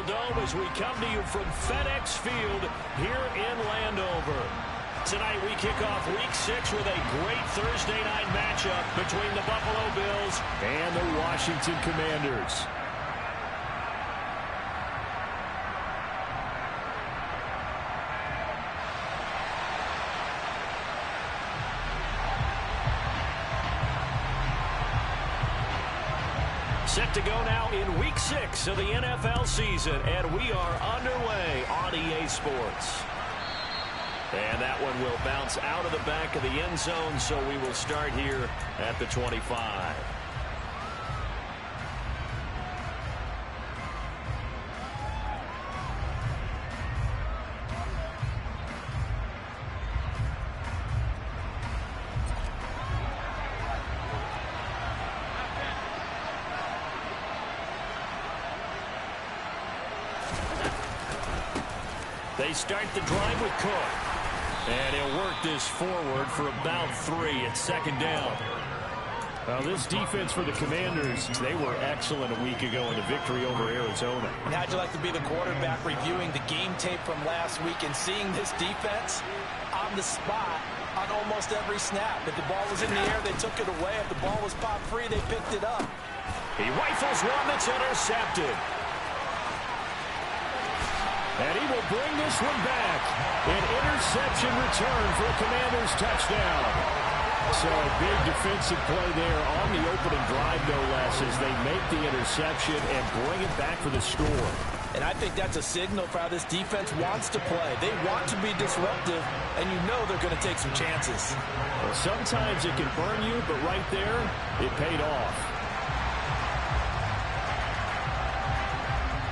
Dome as we come to you from FedEx Field here in Landover. Tonight we kick off Week 6 with a great Thursday night matchup between the Buffalo Bills and the Washington Commanders. Set to go now in Week 6 of the NFL season, and we are underway on EA Sports. And that one will bounce out of the back of the end zone, so we will start here at the 25. They start the drive with Cook. And he'll work this forward for about 3 at second down. Well, this defense for the Commanders, they were excellent a week ago in the victory over Arizona. And how'd you like to be the quarterback reviewing the game tape from last week and seeing this defense on the spot on almost every snap? If the ball was in the air, they took it away. If the ball was popped free, they picked it up. He rifles one that's intercepted. And he will bring this one back. An interception return for a Commanders touchdown. So a big defensive play there on the opening drive, no less, as they make the interception and bring it back for the score. And I think that's a signal for how this defense wants to play. They want to be disruptive, and you know they're going to take some chances. Well, sometimes it can burn you, but right there, it paid off.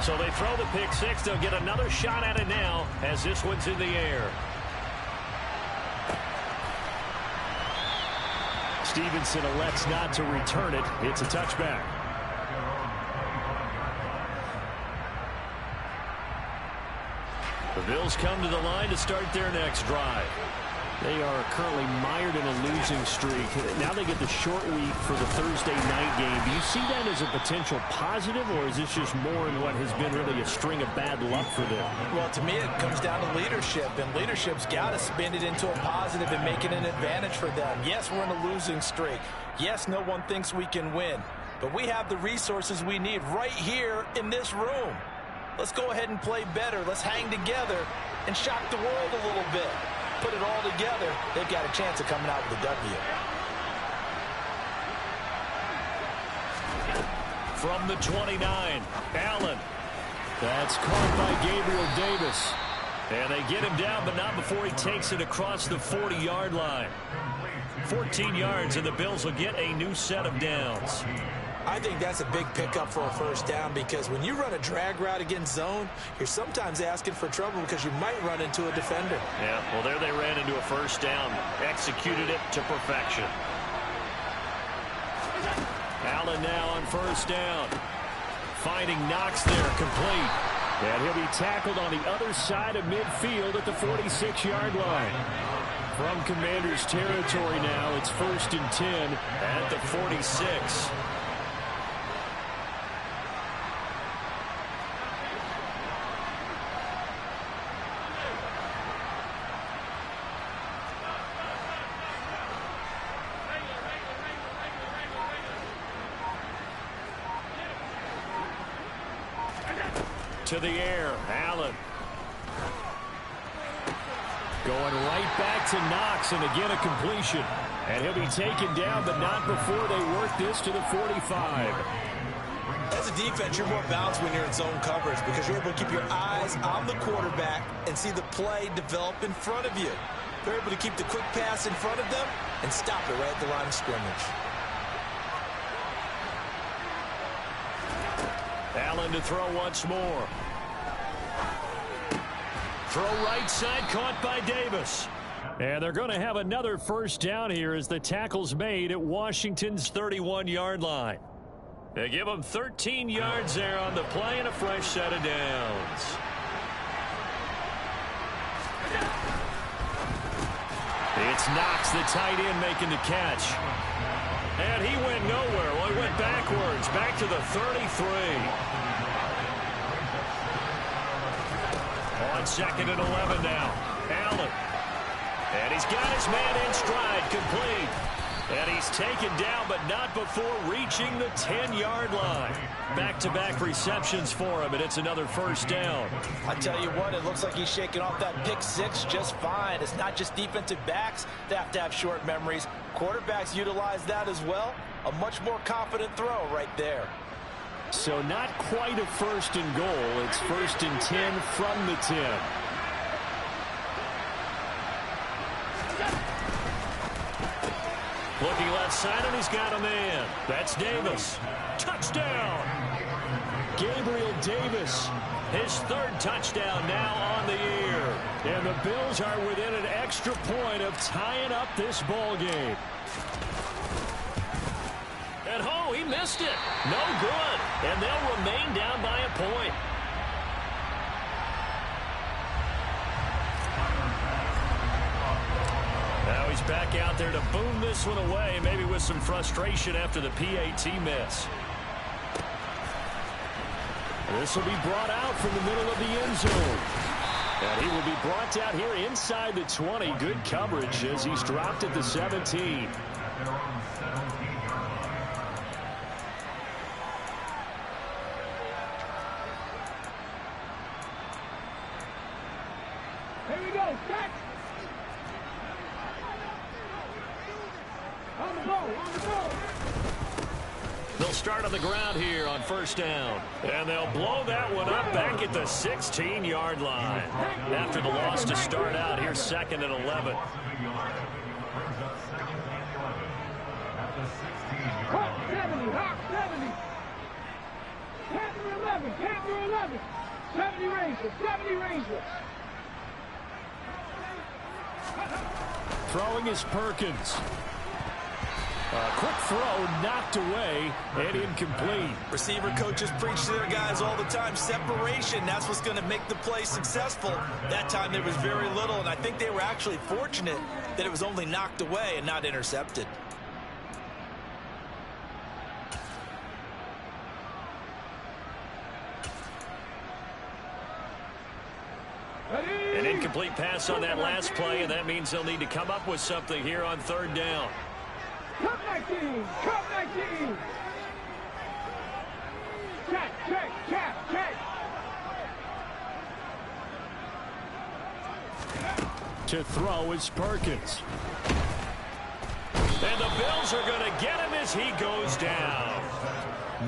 So they throw the pick six. They'll get another shot at it now as this one's in the air. Stevenson elects not to return it. It's a touchback. The Bills come to the line to start their next drive. They are currently mired in a losing streak. Now they get the short week for the Thursday night game. Do you see that as a potential positive, or is this just more in what has been really a string of bad luck for them? Well, to me, it comes down to leadership, and leadership's got to spin it into a positive and make it an advantage for them. Yes, we're in a losing streak. Yes, no one thinks we can win, but we have the resources we need right here in this room. Let's go ahead and play better. Let's hang together and shock the world a little bit. Put it all together, they've got a chance of coming out with a W. From the 29, Allen. That's caught by Gabriel Davis. And they get him down, but not before he takes it across the 40-yard line. 14 yards, and the Bills will get a new set of downs. I think that's a big pickup for a first down, because when you run a drag route against zone, you're sometimes asking for trouble because you might run into a defender. Yeah, well, there they ran into a first down. Executed it to perfection. Allen now on first down. Finding Knox there, complete. And he'll be tackled on the other side of midfield at the 46-yard line. From Commanders territory now, it's 1st and 10 at the 46. To the air, Allen. Going right back to Knox, and again a completion. And he'll be taken down, but not before they work this to the 45. As a defense, you're more balanced when you're in zone coverage because you're able to keep your eyes on the quarterback and see the play develop in front of you. They're able to keep the quick pass in front of them and stop it right at the line of scrimmage. Allen to throw once more. Throw right side, caught by Davis. And they're going to have another first down here as the tackle's made at Washington's 31-yard line. They give them 13 yards there on the play and a fresh set of downs. It's Knox, the tight end, making the catch. And he went nowhere. Well, he went backwards, back to the 33. on 2nd and 11 now. Allen. And he's got his man in stride, complete. And he's taken down, but not before reaching the 10-yard line. Back-to-back receptions for him, and it's another first down. I tell you what, it looks like he's shaking off that pick six just fine. It's not just defensive backs that have to have short memories. Quarterbacks utilize that as well. A much more confident throw right there. So not quite a 1st and goal. It's 1st and 10 from the 10. Looking left side, and he's got a man. That's Davis. Touchdown! Gabriel Davis. His 3rd touchdown now on the year. And the Bills are within an extra point of tying up this ball game. And oh, he missed it. No good. And they'll remain down by a point. Now he's back out there to boom this one away, maybe with some frustration after the PAT miss. This will be brought out from the middle of the end zone. And he will be brought down here inside the 20. Good coverage as he's dropped at the 17. Here we go, catch! On the ball, on the ball! They'll start on the ground here on 1st down. And they'll blow that one up back at the 16-yard line. After the loss to start out, here's 2nd and 11. Hawk 70, Hawk 70. Panther 11, Panther 11. 70 Rangers, 70 Rangers. Throwing is Perkins. A quick throw knocked away and incomplete. Receiver coaches preach to their guys all the time. Separation, that's what's going to make the play successful. That time there was very little, and I think they were actually fortunate that it was only knocked away and not intercepted. An incomplete pass on that last play, and that means they'll need to come up with something here on 3rd down. Come 19, come 19. Check, check, check, check. To throw is Perkins. And the Bills are going to get him as he goes down.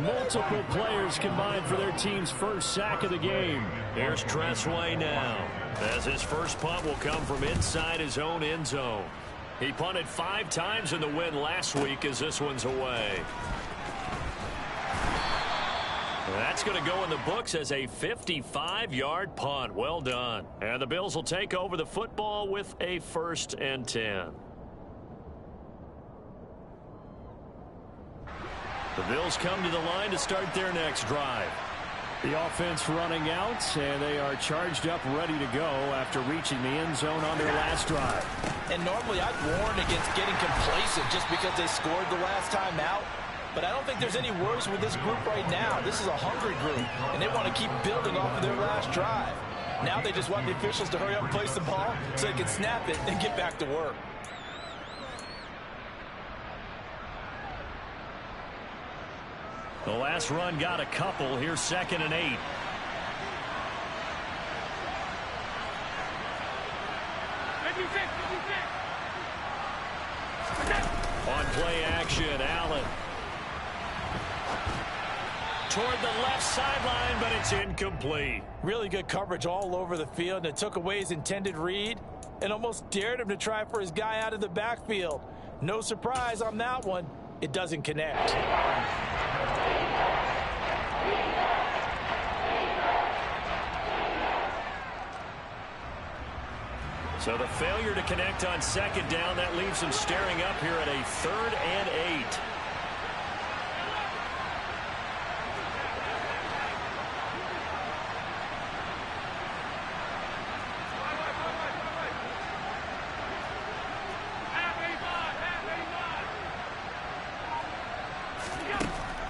Multiple players combined for their team's 1st sack of the game. Here's Tressway now, as his first punt will come from inside his own end zone. He punted 5 times in the win last week as this one's away. That's going to go in the books as a 55-yard punt. Well done. And the Bills will take over the football with a 1st and 10. The Bills come to the line to start their next drive. The offense running out, and they are charged up, ready to go after reaching the end zone on their last drive. And normally I'd warn against getting complacent just because they scored the last time out. But I don't think there's any worries with this group right now. This is a hungry group, and they want to keep building off of their last drive. Now they just want the officials to hurry up and place the ball so they can snap it and get back to work. The last run got a couple. Here's 2nd and 8. On play action, Allen. Toward the left sideline, but it's incomplete. Really good coverage all over the field, and it took away his intended read and almost dared him to try for his guy out of the backfield. No surprise on that one. It doesn't connect. So the failure to connect on 2nd down, that leaves him staring up here at a 3rd and 8.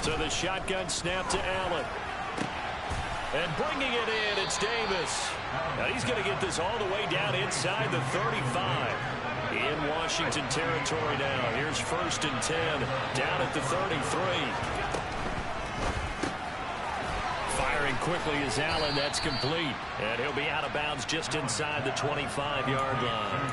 So the shotgun snap to Allen. And bringing it in, it's Davis. Now he's going to get this all the way down inside the 35. In Washington territory now. Here's 1st and 10 down at the 33. Firing quickly is Allen. That's complete. And he'll be out of bounds just inside the 25-yard line.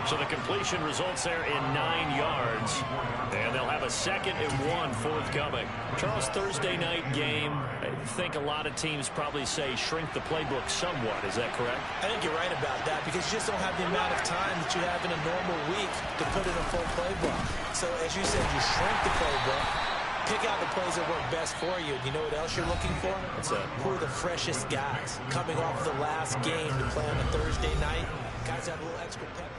So the completion results there in 9 yards. And they'll have a 2nd and 1 forthcoming. Charles, Thursday night game, I think a lot of teams probably say shrink the playbook somewhat. Is that correct? I think you're right about that because you just don't have the amount of time that you have in a normal week to put in a full playbook. So as you said, you shrink the playbook. Pick out the plays that work best for you. You know what else you're looking for? What's that? Who are the freshest guys coming off the last game to play on a Thursday night? Guys have a little extra pep.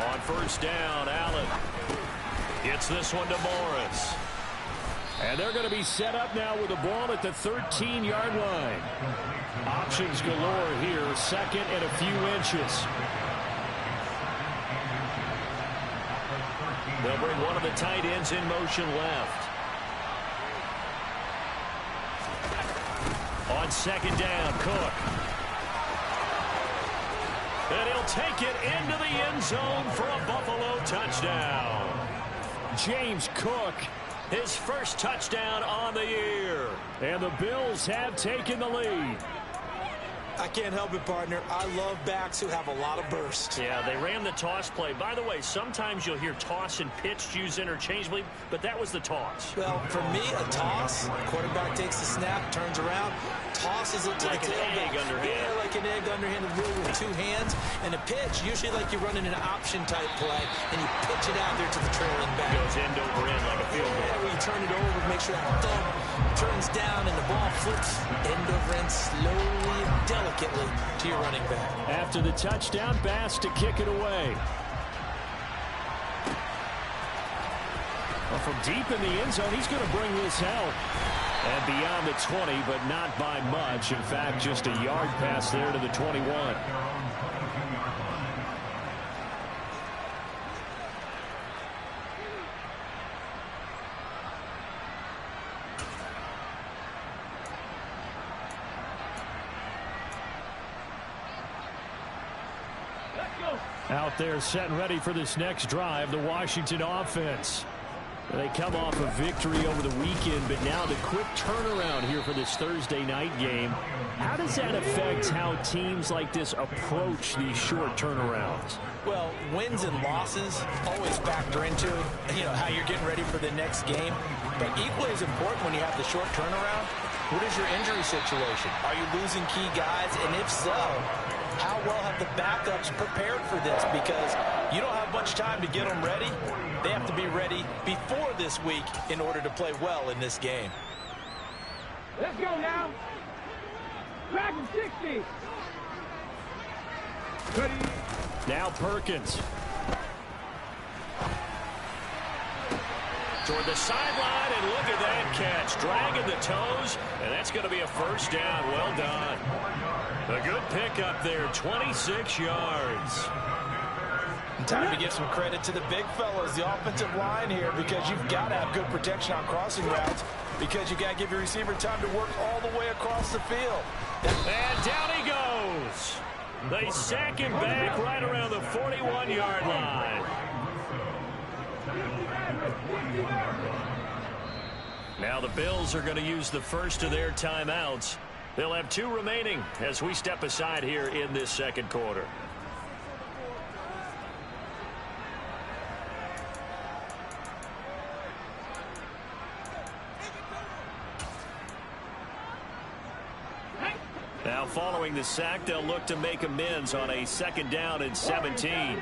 On 1st down, Allen gets this one to Morris. And they're going to be set up now with the ball at the 13-yard line. Options galore here, 2nd and a few inches. They'll bring one of the tight ends in motion left. On 2nd down, Cook. And he'll take it into the end zone for a Buffalo touchdown. James Cook, his first touchdown on the year. And the Bills have taken the lead. I can't help it, partner. I love backs who have a lot of burst. Yeah, they ran the toss play. By the way, sometimes you'll hear toss and pitch used interchangeably, but that was the toss. Well, for me, a toss, quarterback takes the snap, turns around, tosses it to like the an egg underhand. Yeah, like an egg underhanded really with 2 hands. And a pitch, usually like you're running an option type play, and you pitch it out there to the trailing back. Goes end over end like a field goal. Yeah, where you turn it over, make sure that thumb turns down and the ball flips end over end slowly and delicately to your running back. After the touchdown, Bass to kick it away. Well, from deep in the end zone, he's going to bring this out. And beyond the 20, but not by much. In fact, just a yard pass there to the 21. Out there set and ready for this next drive, the Washington offense. They come off a victory over the weekend, but now the quick turnaround here for this Thursday night game. How does that affect how teams like this approach these short turnarounds? Well, wins and losses always factor into, how you're getting ready for the next game. But equally as important when you have the short turnaround, what is your injury situation? Are you losing key guys? And if so, how well have the backups prepared for this? Because you don't have much time to get them ready. They have to be ready before this week in order to play well in this game. Let's go now. Back in 60. Ready. Now Perkins. Toward the sideline, and look at that catch. Dragging the toes, and that's going to be a 1st down. Well done. A good pickup there, 26 yards. And time to give some credit to the big fellas, the offensive line here, because you've got to have good protection on crossing routes, because you got to give your receiver time to work all the way across the field. And down he goes. They sack him back right around the 41-yard line. Now the Bills are going to use the first of their timeouts. They'll have 2 remaining as we step aside here in this second quarter. Now following the sack, they'll look to make amends on a 2nd down and 17.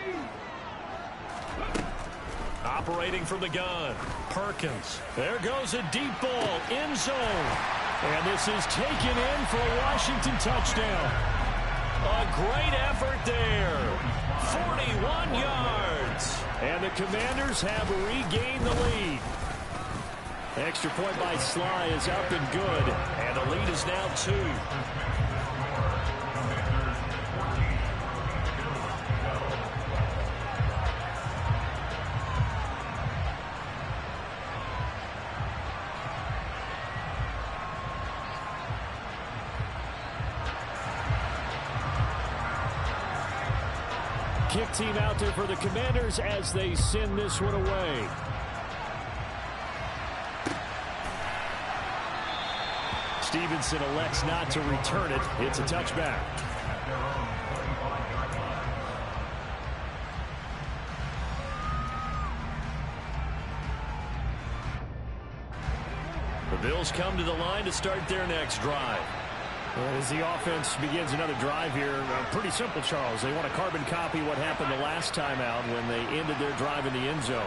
Operating from the gun, Perkins. There goes a deep ball, end zone. And this is taken in for a Washington touchdown. A great effort there. 41 yards. And the Commanders have regained the lead. Extra point by Sly is up and good. And the lead is now 2. Kick team out there for the Commanders as they send this one away. Stevenson elects not to return it. It's a touchback. The Bills come to the line to start their next drive. As the offense begins another drive here, pretty simple, Charles. They want to carbon copy what happened the last time out when they ended their drive in the end zone.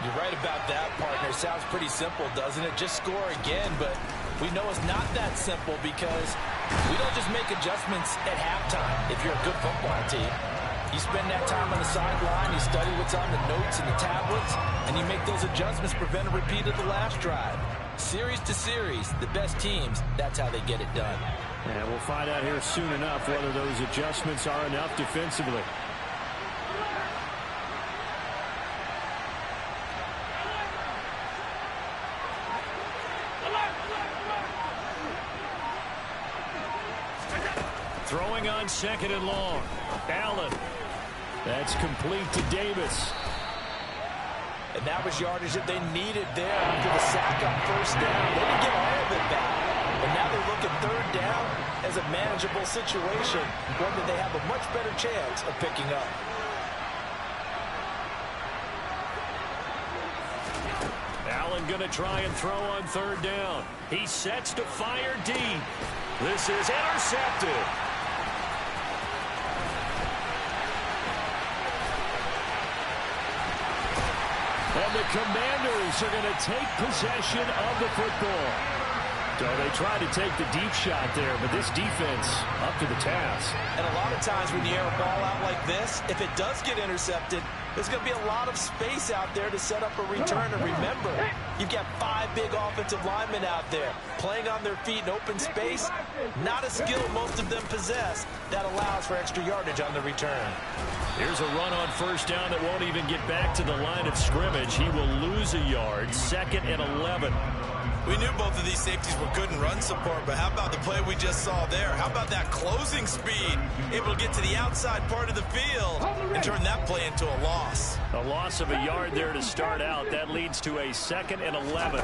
You're right about that, partner. Sounds pretty simple, doesn't it? Just score again, but we know it's not that simple because we don't just make adjustments at halftime if you're a good football team. You spend that time on the sideline, you study what's on the notes and the tablets, and you make those adjustments, prevent a repeat of the last drive. Series to series, the best teams, that's how they get it done. And we'll find out here soon enough whether those adjustments are enough defensively. Throwing on 2nd and long. Allen. That's complete to Davis. And that was yardage that they needed there after the sack on 1st down. They didn't get all of it back. And now they're looking 3rd down as a manageable situation, one that they have a much better chance of picking up. Allen going to try and throw on 3rd down. He sets to fire deep. This is intercepted. And the Commanders are going to take possession of the football. So they tried to take the deep shot there, but this defense up to the task. And a lot of times when you air a ball out like this, if it does get intercepted, there's going to be a lot of space out there to set up a return. And remember, you've got 5 big offensive linemen out there playing on their feet in open space. Not a skill most of them possess that allows for extra yardage on the return. Here's a run on 1st down that won't even get back to the line of scrimmage. He will lose a yard. 2nd and 11. We knew both of these safeties were good in run support, but how about the play we just saw there? How about that closing speed? Able to get to the outside part of the field and turn that play into a loss. A loss of a yard there to start out. That leads to a 2nd and 11.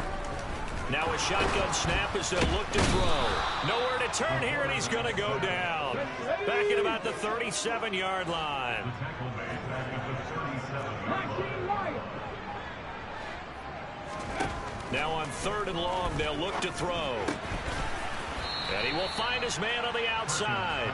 Now a shotgun snap as they'll look to throw. Nowhere to turn here, and he's going to go down. Back at about the 37-yard line. Now on 3rd and long, they'll look to throw. And he will find his man on the outside.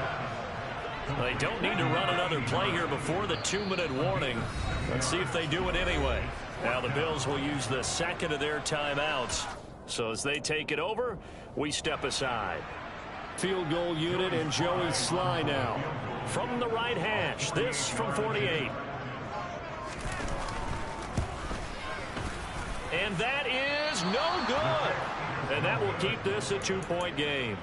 They don't need to run another play here before the 2-minute warning. Let's see if they do it anyway. Now the Bills will use the 2nd of their timeouts. So as they take it over, we step aside. Field goal unit and Joey Sly now. From the right hash, this from 48. And that is no good. And that will keep this a 2-point game.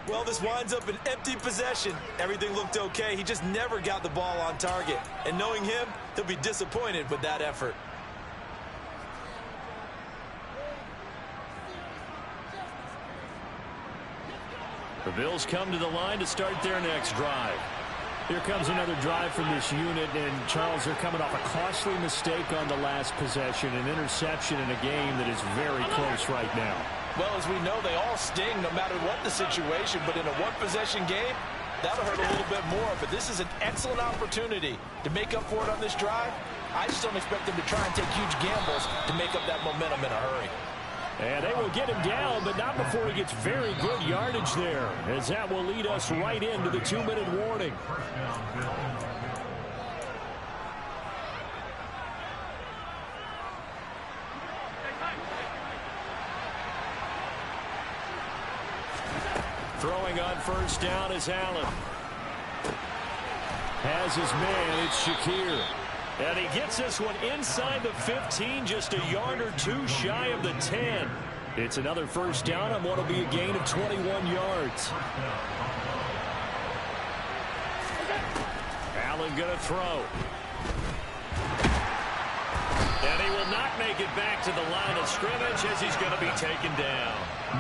Well, this winds up an empty possession. Everything looked okay. He just never got the ball on target. And knowing him, he'll be disappointed with that effort. The Bills come to the line to start their next drive. Here comes another drive from this unit, and Charles, they're coming off a costly mistake on the last possession, an interception in a game that is very close right now. Well, as we know, they all sting no matter what the situation, but in a one-possession game, that'll hurt a little bit more. But this is an excellent opportunity to make up for it on this drive. I just don't expect them to try and take huge gambles to make up that momentum in a hurry. And they will get him down, but not before he gets very good yardage there, as that will lead us right into the 2-minute warning. Throwing on 1st down is Allen. has his man. It's Shakir. And he gets this one inside the 15, just a yard or two shy of the 10. It's another first down on what will be a gain of 21 yards. Allen going to throw. And he will not make it back to the line of scrimmage as he's going to be taken down.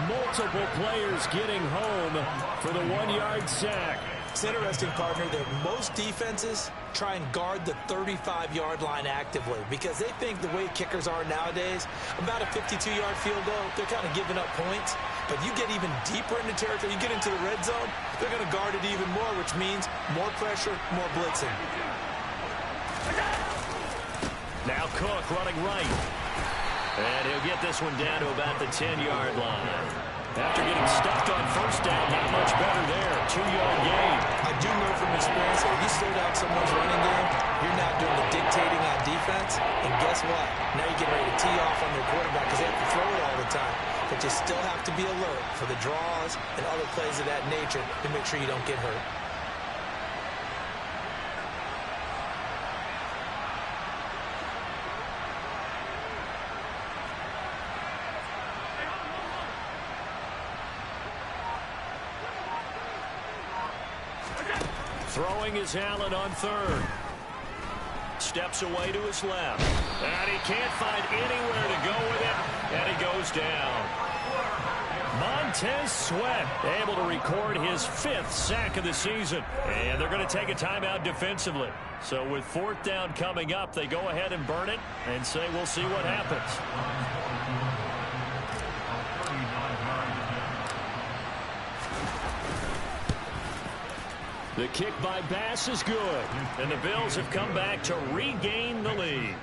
Multiple players getting home for the 1-yard sack. It's interesting, partner, that most defenses try and guard the 35-yard line actively because they think the way kickers are nowadays, about a 52-yard field goal, they're kind of giving up points. But you get even deeper into territory, you get into the red zone, they're going to guard it even more, which means more pressure, more blitzing. Now Cook running right. And he'll get this one down to about the 10-yard line. After getting stuffed on first down, not much better there. 2-yard gain. I do know from experience that when you slow down someone's running game, you're now doing the dictating on defense. And guess what? Now you get ready to tee off on their quarterback because they have to throw it all the time. But you still have to be alert for the draws and other plays of that nature to make sure you don't get hurt. Throwing is Allen on third. Steps away to his left. And he can't find anywhere to go with it. And he goes down. Montez Sweat able to record his 5th sack of the season. And they're going to take a timeout defensively. So with 4th down coming up, they go ahead and burn it and say we'll see what happens. The kick by Bass is good. And the Bills have come back to regain the lead.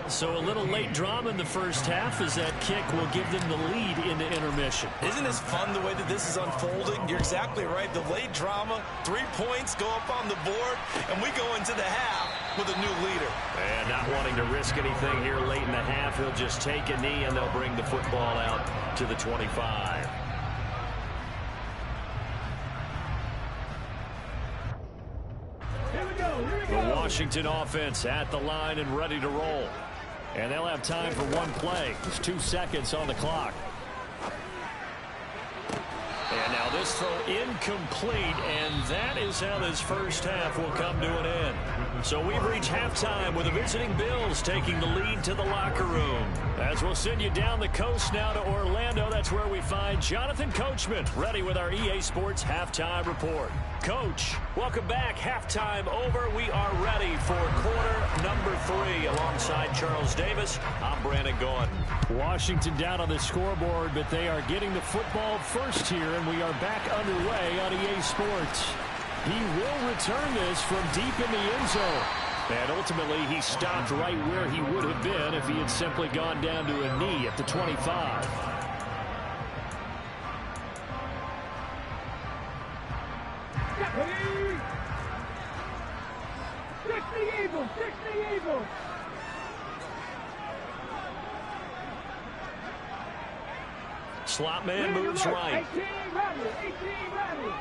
So a little late drama in the first half as that kick will give them the lead into intermission. Isn't this fun the way that this is unfolding? You're exactly right. The late drama, 3 points go up on the board, and we go into the half with a new leader. And not wanting to risk anything here late in the half, he'll just take a knee and they'll bring the football out to the 25. The Washington offense at the line and ready to roll. And they'll have time for one play. There's 2 seconds on the clock. And now this throw incomplete, and that is how this first half will come to an end. So we've reached halftime with the visiting Bills taking the lead to the locker room. As we'll send you down the coast now to Orlando, that's where we find Jonathan Coachman ready with our EA Sports Halftime Report. Coach, welcome back. Halftime over. We are ready for quarter number 3 alongside Charles Davis. I'm Brandon Gordon. Washington down on the scoreboard, but they are getting the football first here, and we are back underway on EA Sports. He will return this from deep in the end zone. And ultimately, he stopped right where he would have been if he had simply gone down to a knee at the 25. Slot man moves right. 18 Riley.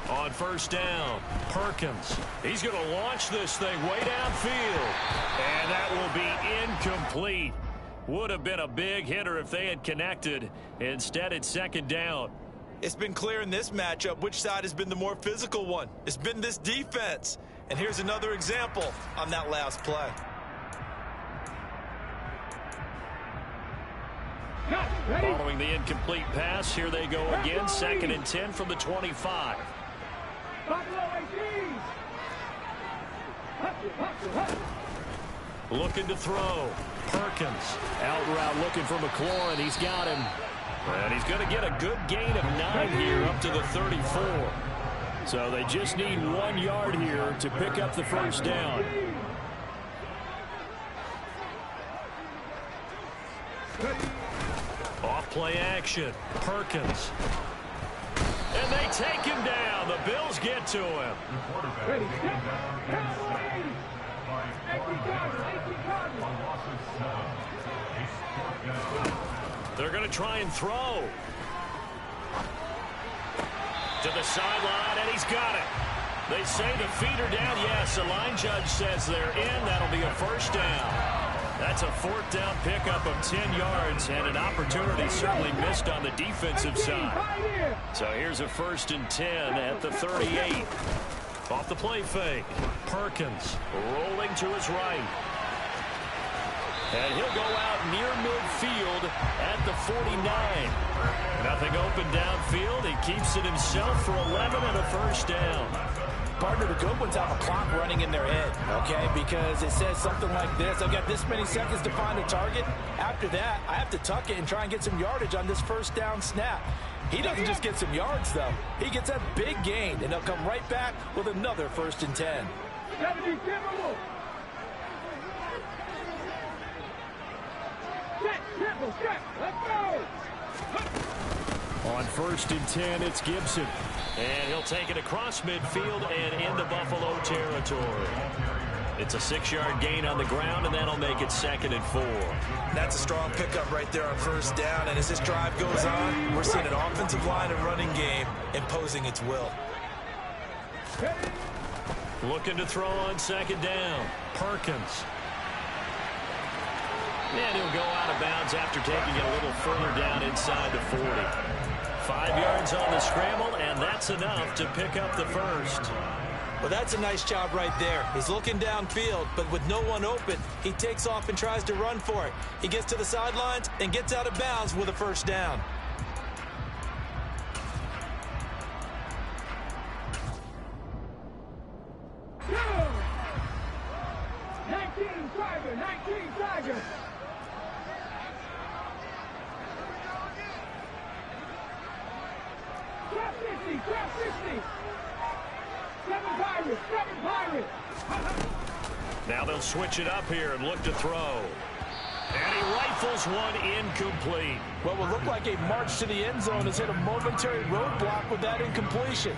On first down, Perkins. He's going to launch this thing way downfield. And that will be incomplete. Would have been a big hitter if they had connected. Instead, it's second down. It's been clear in this matchup which side has been the more physical one. It's been this defense. And here's another example on that last play. Following the incomplete pass, here they go again. 2nd and 10 from the 25. Looking to throw. Perkins. Out route looking for McLaurin. He's got him. And he's going to get a good gain of 9 here up to the 34. So they just need 1 yard here to pick up the first down. Off play action. Perkins. And they take him down. The Bills get to him. They're going to try and throw. To the sideline, and he's got it. They say the feet are down. Yes, the line judge says they're in. That'll be a first down. That's a fourth down pickup of 10 yards, and an opportunity certainly missed on the defensive side. So here's a 1st and 10 at the 38. Off the play fake. Perkins rolling to his right. And he'll go out near midfield at the 49. Nothing open downfield. He keeps it himself for 11 and a first down. Partner, the good ones have a clock running in their head, okay? Because it says something like this. I've got this many seconds to find a target. After that, I have to tuck it and try and get some yardage on this first down snap. He doesn't just get some yards, though. He gets a big gain, and they'll come right back with another 1st and 10. 70, set, let's go! On 1st and 10, it's Gibson. And he'll take it across midfield and into Buffalo territory. It's a 6-yard gain on the ground, and that'll make it 2nd and 4. That's a strong pickup right there on 1st down. And as this drive goes on, we're seeing an offensive line and running game imposing its will. Looking to throw on 2nd down. Perkins. And he'll go out of bounds after taking it a little further down inside the 40. 5 yards on the scramble, and that's enough to pick up the first. Well, that's a nice job right there. He's looking downfield, but with no one open, he takes off and tries to run for it. He gets to the sidelines and gets out of bounds with a first down. Go! 19 Tiger! 60. 7 Pirates. Now they'll switch it up here and look to throw. And he rifles one incomplete. What will look like a march to the end zone has hit a momentary roadblock with that incompletion.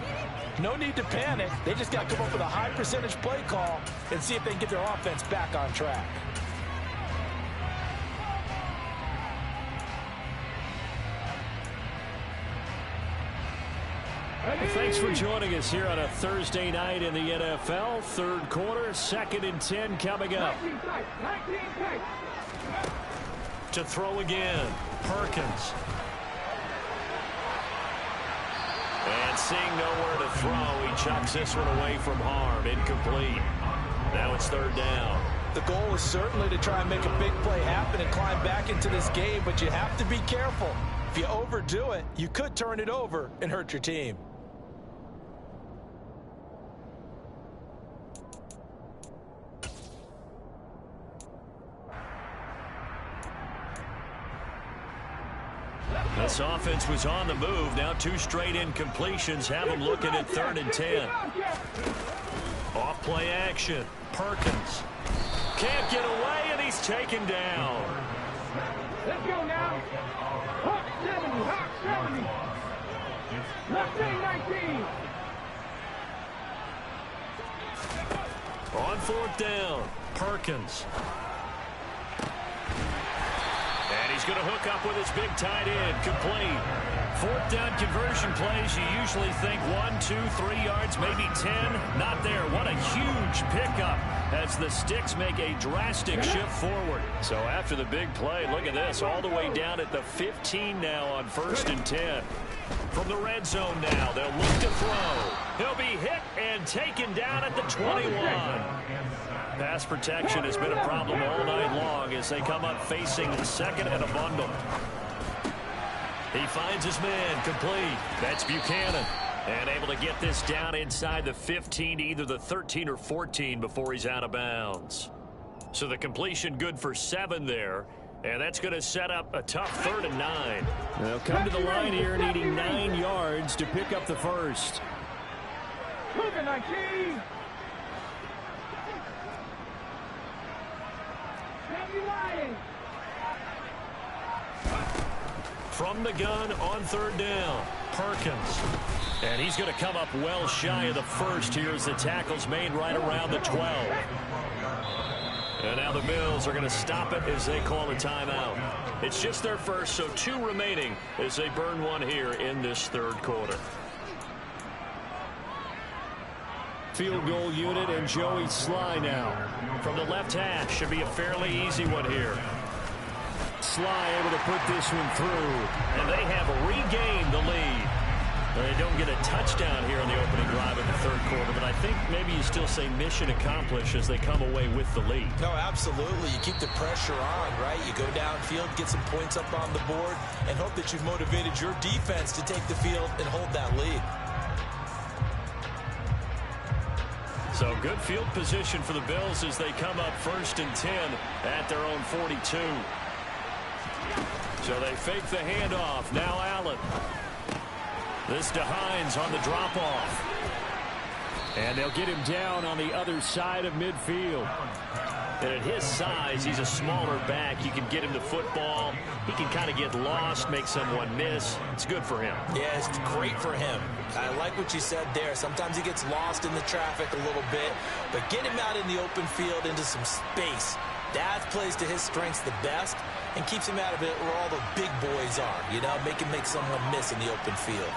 No need to panic. They just got to come up with a high percentage play call and see if they can get their offense back on track. Well, thanks for joining us here on a Thursday night in the NFL. 3rd quarter, 2nd and 10 coming up. 19 tight. To throw again, Perkins. And seeing nowhere to throw, he chucks this one away from harm. Incomplete. Now it's 3rd down. The goal is certainly to try and make a big play happen and climb back into this game, but you have to be careful. If you overdo it, you could turn it over and hurt your team. This offense was on the move. Now 2 straight incompletions have them looking at 3rd and 10. Off play action. Perkins. Can't get away, and he's taken down. Let's go now. Hawk 70. Left side 19. On 4th down, Perkins. And he's going to hook up with his big tight end, complete. 4th down conversion plays, you usually think 1, 2, 3 yards, maybe 10. Not there. What a huge pickup as the Sticks make a drastic shift forward. So after the big play, look at this, all the way down at the 15 now on 1st and 10. From the red zone now, they'll look to throw. He'll be hit and taken down at the 21. Pass protection has been a problem all night long as they come up facing the 2nd and a bundle. He finds his man, complete. That's Buchanan. And able to get this down inside the 15, either the 13 or 14 before he's out of bounds. So the completion good for 7 there. And that's going to set up a tough 3rd and 9. They'll come to the line here needing 9 yards to pick up the first. Moving 19. From the gun on 3rd down, Perkins. And he's going to come up well shy of the first here as the tackle's made right around the 12. And now the Bills are going to stop it as they call a timeout. It's just their first, so 2 remaining as they burn one here in this 3rd quarter. Field goal unit and Joey Sly now. From the left hash, should be a fairly easy one here. Sly able to put this one through. And they have regained the lead. They don't get a touchdown here in the opening drive of the third quarter, but I think maybe you still say mission accomplished as they come away with the lead. No, absolutely. You keep the pressure on, right? You go downfield, get some points up on the board, and hope that you've motivated your defense to take the field and hold that lead. So good field position for the Bills as they come up 1st and 10 at their own 42. So they fake the handoff. Now Allen. This to Hines on the drop-off. And they'll get him down on the other side of midfield. And at his size, he's a smaller back. You can get him the football. He can kind of get lost, make someone miss. It's good for him. Yeah, it's great for him. I like what you said there. Sometimes he gets lost in the traffic a little bit, but get him out in the open field into some space. That plays to his strengths the best and keeps him out of it where all the big boys are. You know, make him make someone miss in the open field.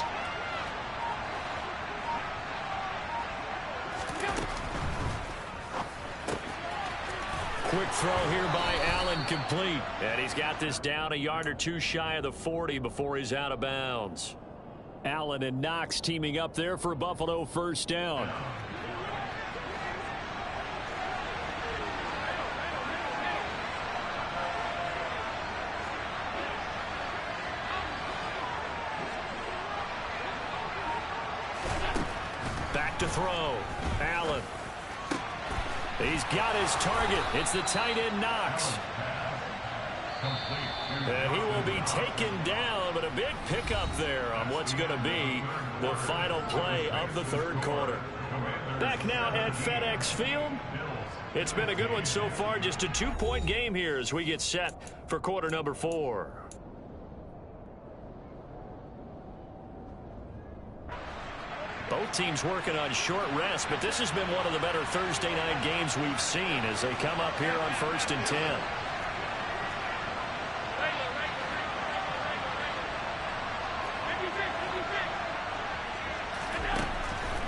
Quick throw here by Allen, complete. And he's got this down a yard or two shy of the 40 before he's out of bounds. Allen and Knox teaming up there for Buffalo first down. Back to throw. Allen. He's got his target. It's the tight end Knox. And he will be taken down, but a big pickup there on what's going to be the final play of the third quarter. Back now at FedEx Field. It's been a good one so far. Just a 2-point game here as we get set for quarter number 4. Both teams working on short rest, but this has been one of the better Thursday night games we've seen as they come up here on 1st and 10.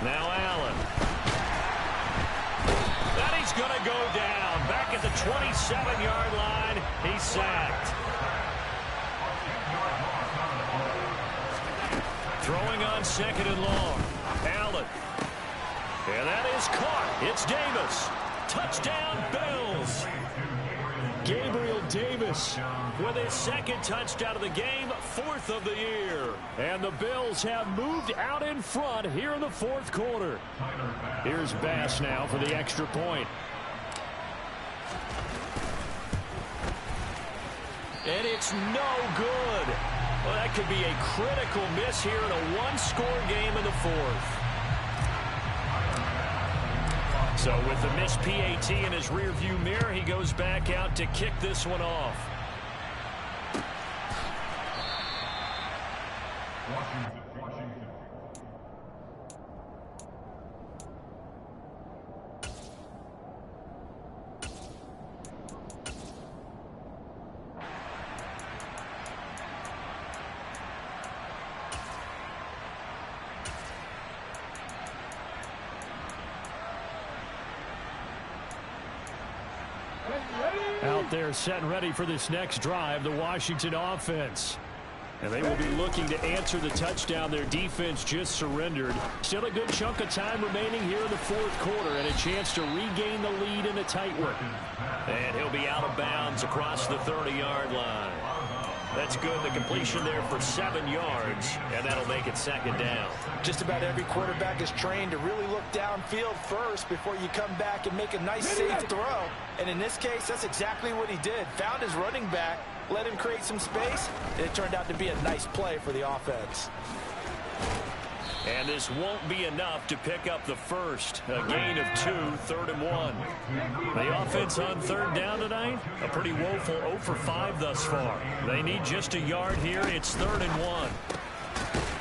Now Allen. And he's going to go down. Back at the 27-yard line, he's sacked. Throwing on 2nd and long. Allen. And that is caught. It's Davis. Touchdown, Bills. Gabriel Davis with his 2nd touchdown of the game, 4th of the year. And the Bills have moved out in front here in the 4th quarter. Here's Bass now for the extra point. And it's no good. Well, that could be a critical miss here in a one-score game in the 4th. So with the missed PAT in his rearview mirror, he goes back out to kick this one off. Out there set and ready for this next drive, the Washington offense. And they will be looking to answer the touchdown their defense just surrendered. Still a good chunk of time remaining here in the 4th quarter and a chance to regain the lead in a tight one. And he'll be out of bounds across the 30-yard line. That's good. The completion there for 7 yards, and that'll make it 2nd down. Just about every quarterback is trained to really look downfield first before you come back and make a nice, safe throw. And in this case, that's exactly what he did. Found his running back, let him create some space, and it turned out to be a nice play for the offense. And this won't be enough to pick up the first. A gain of 2, 3rd and 1. The offense on 3rd down tonight, a pretty woeful 0 for 5 thus far. They need just a yard here. It's 3rd and 1.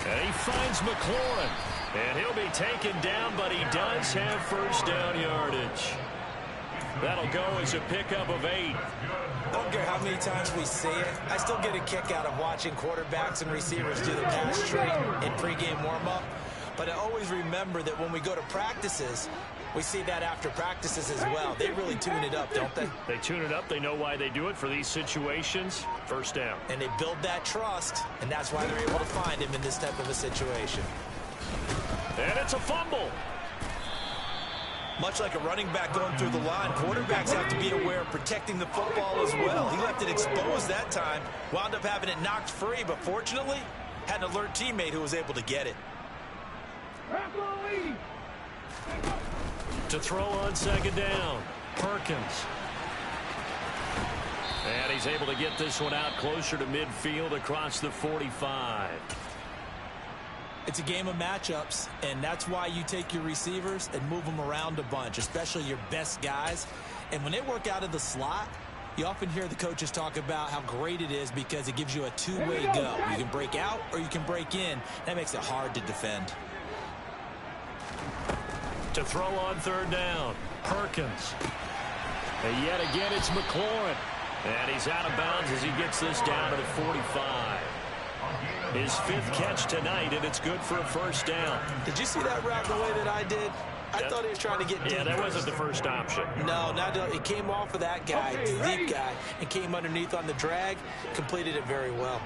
And he finds McLaurin. And he'll be taken down, but he does have first down yardage. That'll go as a pickup of 8. I don't care how many times we see it. I still get a kick out of watching quarterbacks and receivers do the pass tree in pregame warm-up. But I always remember that when we go to practices, we see that after practices as well. They really tune it up, don't they? They tune it up. They know why they do it for these situations. First down. And they build that trust, and that's why they're able to find him in this type of a situation. And it's a fumble. Much like a running back going through the line, quarterbacks have to be aware of protecting the football as well. He left it exposed that time, wound up having it knocked free, but fortunately, had an alert teammate who was able to get it. To throw on second down, Perkins. And he's able to get this one out closer to midfield across the 45. It's a game of matchups, and that's why you take your receivers and move them around a bunch, especially your best guys. And when they work out of the slot, you often hear the coaches talk about how great it is because it gives you a two-way go. You can break out or you can break in. That makes it hard to defend. To throw on third down, Perkins. And yet again, it's McLaurin. And he's out of bounds as he gets this down to the 45. His fifth catch tonight, and it's good for a first down. Did you see that route the way that I did? I thought he was trying to get deep. Yeah, that wasn't the first option. No, it came off of that guy, the deep guy, and came underneath on the drag, completed it very well.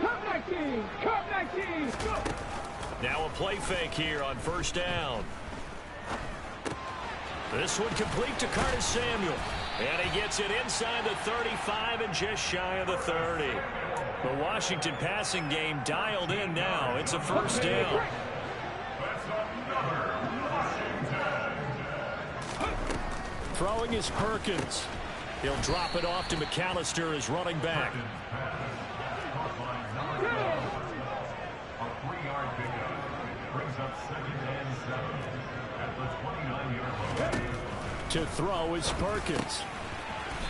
Come 19! Come 19! Go! Now a play fake here on first down. This one complete to Curtis Samuel. And he gets it inside the 35 and just shy of the 30. The Washington passing game dialed in now. It's a first down. Throwing is Perkins. He'll drop it off to McAllister as running back. To throw is Perkins.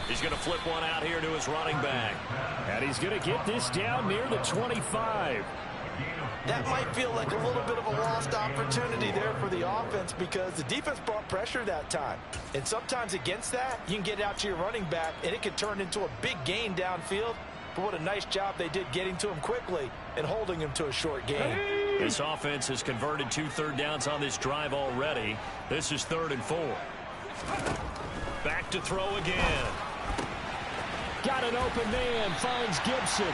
He's going to flip one out here to his running back. And he's going to get this down near the 25. That might feel like a little bit of a lost opportunity there for the offense because the defense brought pressure that time. And sometimes against that, you can get out to your running back, and it could turn into a big gain downfield. But what a nice job they did getting to him quickly and holding him to a short gain. This offense has converted 2 third downs on this drive already. This is 3rd and 4. Back to throw again. Got an open man, finds Gibson.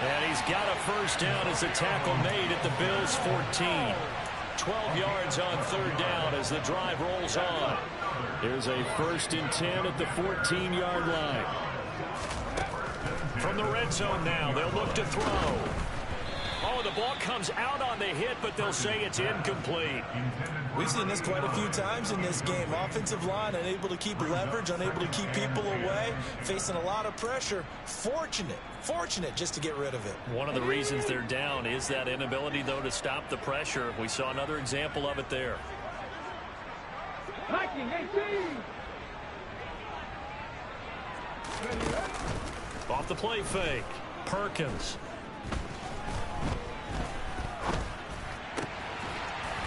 And he's got a first down as a tackle made at the Bills' 14. 12 yards on 3rd down as the drive rolls on. There's a 1st and 10 at the 14-yard line. From the red zone now, they'll look to throw. Oh, the ball comes out on the hit, but they'll say it's incomplete. We've seen this quite a few times in this game. Offensive line unable to keep leverage, unable to keep people away, facing a lot of pressure. Fortunate just to get rid of it. One of the reasons they're down is that inability, though, to stop the pressure. We saw another example of it there. Hiking 18! Off the play fake, Perkins.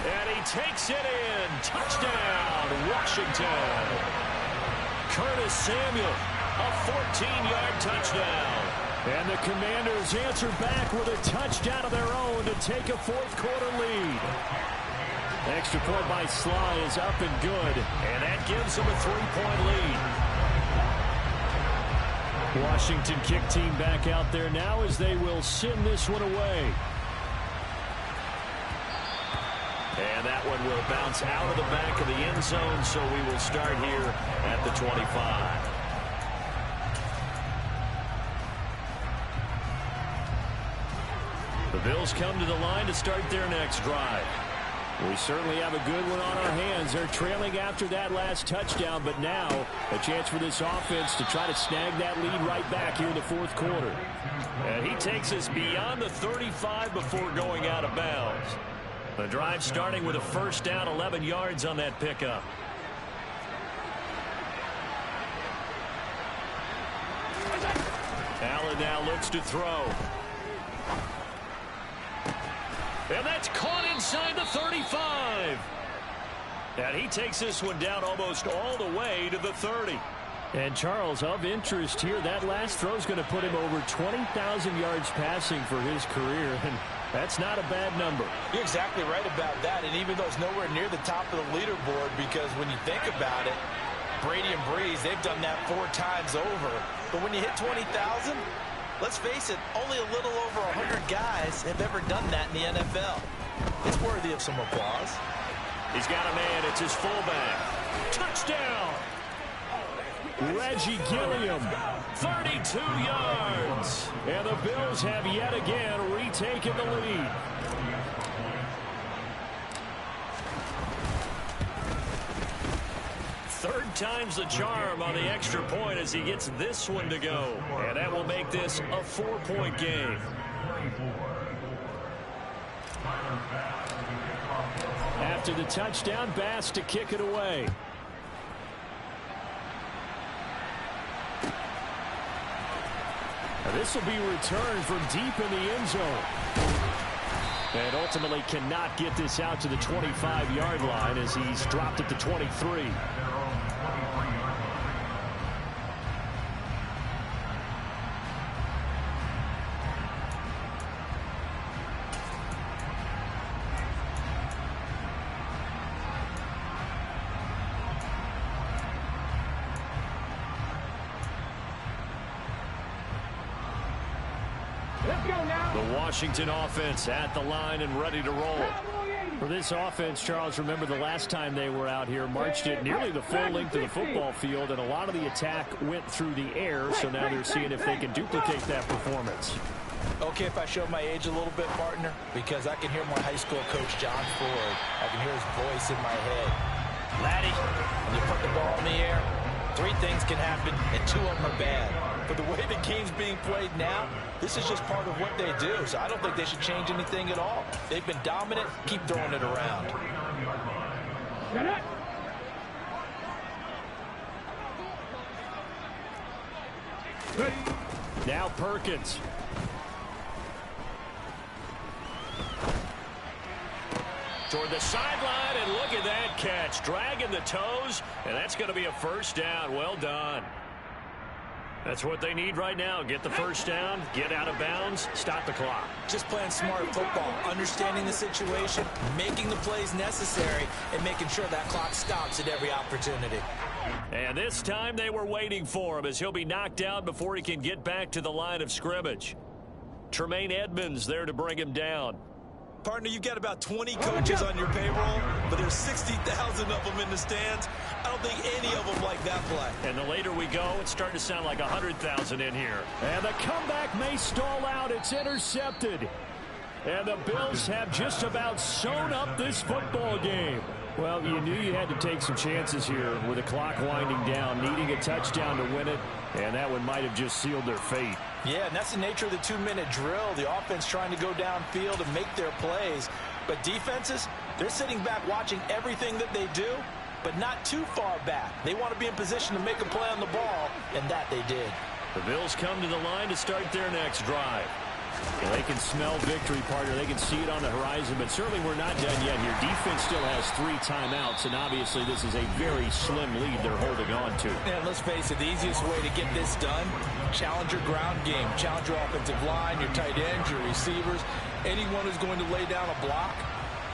And he takes it in. Touchdown, Washington. Curtis Samuel, a 14-yard touchdown. And the Commanders answer back with a touchdown of their own to take a 4th quarter lead. Extra point by Sly is up and good. And that gives them a 3-point lead. Washington kick team back out there now as they will send this one away. And that one will bounce out of the back of the end zone, so we will start here at the 25. The Bills come to the line to start their next drive. We certainly have a good one on our hands. They're trailing after that last touchdown, but now a chance for this offense to try to snag that lead right back here in the 4th quarter. And he takes us beyond the 35 before going out of bounds. The drive starting with a first down, 11 yards on that pickup. Allen now looks to throw. And that's caught inside the 35. And he takes this one down almost all the way to the 30. And Charles, of interest here, that last throw is going to put him over 20,000 yards passing for his career. And That's not a bad number. You're exactly right about that, and even though it's nowhere near the top of the leaderboard, because when you think about it, Brady and Breeze, they've done that 4 times over. But when you hit 20,000, let's face it, only a little over 100 guys have ever done that in the NFL. It's worthy of some applause. He's got a man. It's his fullback. Touchdown! Reggie Gilliam. 32 yards. And the Bills have yet again retaken the lead. Third time's the charm on the extra point as he gets this one to go. And that will make this a 4-point game. After the touchdown, Bass to kick it away. This will be returned from deep in the end zone. And ultimately cannot get this out to the 25-yard line as he's dropped at the 23. The Washington offense at the line and ready to roll. For this offense, Charles, remember the last time they were out here, marched it nearly the full length of the football field, and a lot of the attack went through the air, so now they're seeing if they can duplicate that performance. Okay, if I show my age a little bit, partner, because I can hear my high school coach, John Ford. I can hear his voice in my head. Laddie, when you put the ball in the air, 3 things can happen, and 2 of them are bad. For the way the game's being played now, this is just part of what they do, so I don't think they should change anything at all. They've been dominant. Keep throwing it around. Now Perkins. Toward the sideline, and look at that catch. Dragging the toes, and that's going to be a first down. Well done. That's what they need right now. Get the first down, get out of bounds, stop the clock. Just playing smart football, understanding the situation, making the plays necessary, and making sure that clock stops at every opportunity. And this time they were waiting for him as he'll be knocked down before he can get back to the line of scrimmage. Tremaine Edmonds there to bring him down. Partner, you've got about 20 coaches on your payroll, but there's 60,000 of them in the stands. I don't think any of them like that play. And the later we go, it's starting to sound like 100,000 in here. And the comeback may stall out. It's intercepted. And the Bills have just about sewn up this football game. Well, you knew you had to take some chances here with the clock winding down, needing a touchdown to win it, and that one might have just sealed their fate. Yeah, and that's the nature of the 2-minute drill. The offense trying to go downfield and make their plays. But defenses, they're sitting back watching everything that they do, but not too far back. They want to be in position to make a play on the ball, and that they did. The Bills come to the line to start their next drive. Well, they can smell victory, partner. They can see it on the horizon, but certainly we're not done yet here. Defense still has 3 timeouts, and obviously this is a very slim lead they're holding on to. And let's face it, the easiest way to get this done, challenge your ground game, challenge your offensive line, your tight ends, your receivers, anyone who's going to lay down a block.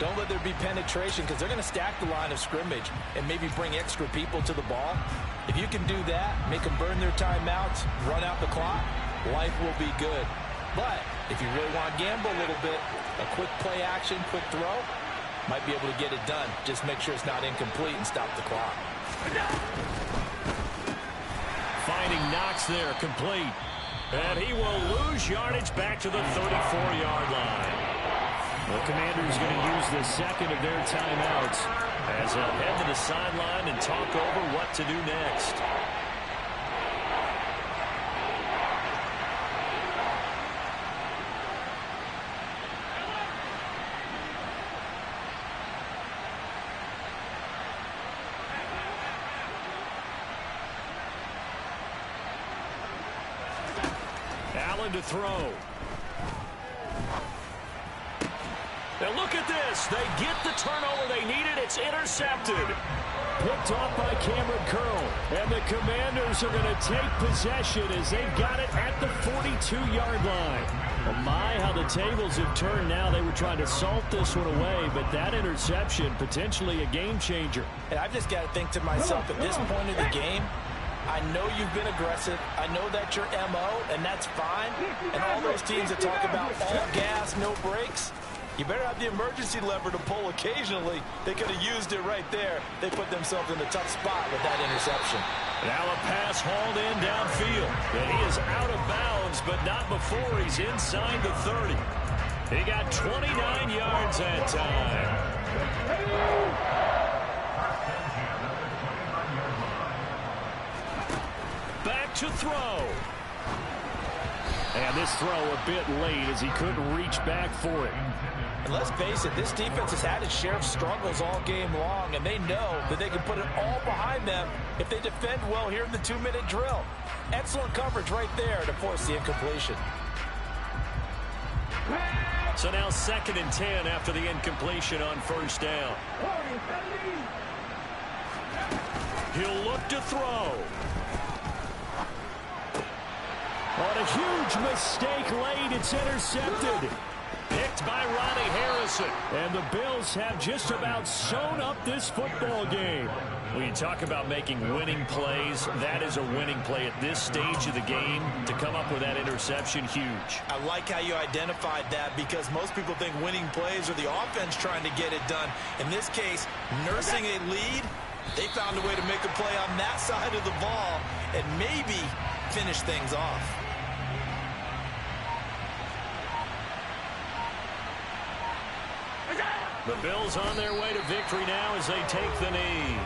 Don't let there be penetration because they're going to stack the line of scrimmage and maybe bring extra people to the ball. If you can do that, make them burn their timeouts, run out the clock, life will be good. But if you really want to gamble a little bit, a quick play action, quick throw, might be able to get it done. Just make sure it's not incomplete and stop the clock. Finding Knox there, complete. And he will lose yardage back to the 34-yard line. The Commanders going to use the second of their timeouts as they'll head to the sideline and talk over what to do next. Allen to throw. Now look at this. They get the turnover they needed. It's intercepted. Picked off by Cameron Curl. And the Commanders are going to take possession as they've got it at the 42-yard line. Well, my, how the tables have turned now. They were trying to salt this one away, but that interception, potentially a game changer. And I've just got to think to myself, at this point of the game, I know you've been aggressive. I know that's your MO, and that's fine. And all those teams that talk about all gas, no brakes, you better have the emergency lever to pull occasionally. They could have used it right there. They put themselves in a tough spot with that interception. Now a pass hauled in downfield. And he is out of bounds, but not before he's inside the 30. He got 29 yards that time. Back to throw. And this throw a bit late as he couldn't reach back for it. And let's face it, this defense has had its share of struggles all game long, and they know that they can put it all behind them if they defend well here in the 2-minute drill. Excellent coverage right there to force the incompletion. So now 2nd and 10 after the incompletion on first down. He'll look to throw. On a huge mistake late, it's intercepted. Picked by Ronnie Harrison. And the Bills have just about sewn up this football game. When you talk about making winning plays, that is a winning play at this stage of the game. To come up with that interception, huge. I like how you identified that, because most people think winning plays are the offense trying to get it done. In this case, nursing a lead, they found a way to make a play on that side of the ball and maybe finish things off. The Bills on their way to victory now as they take the knee.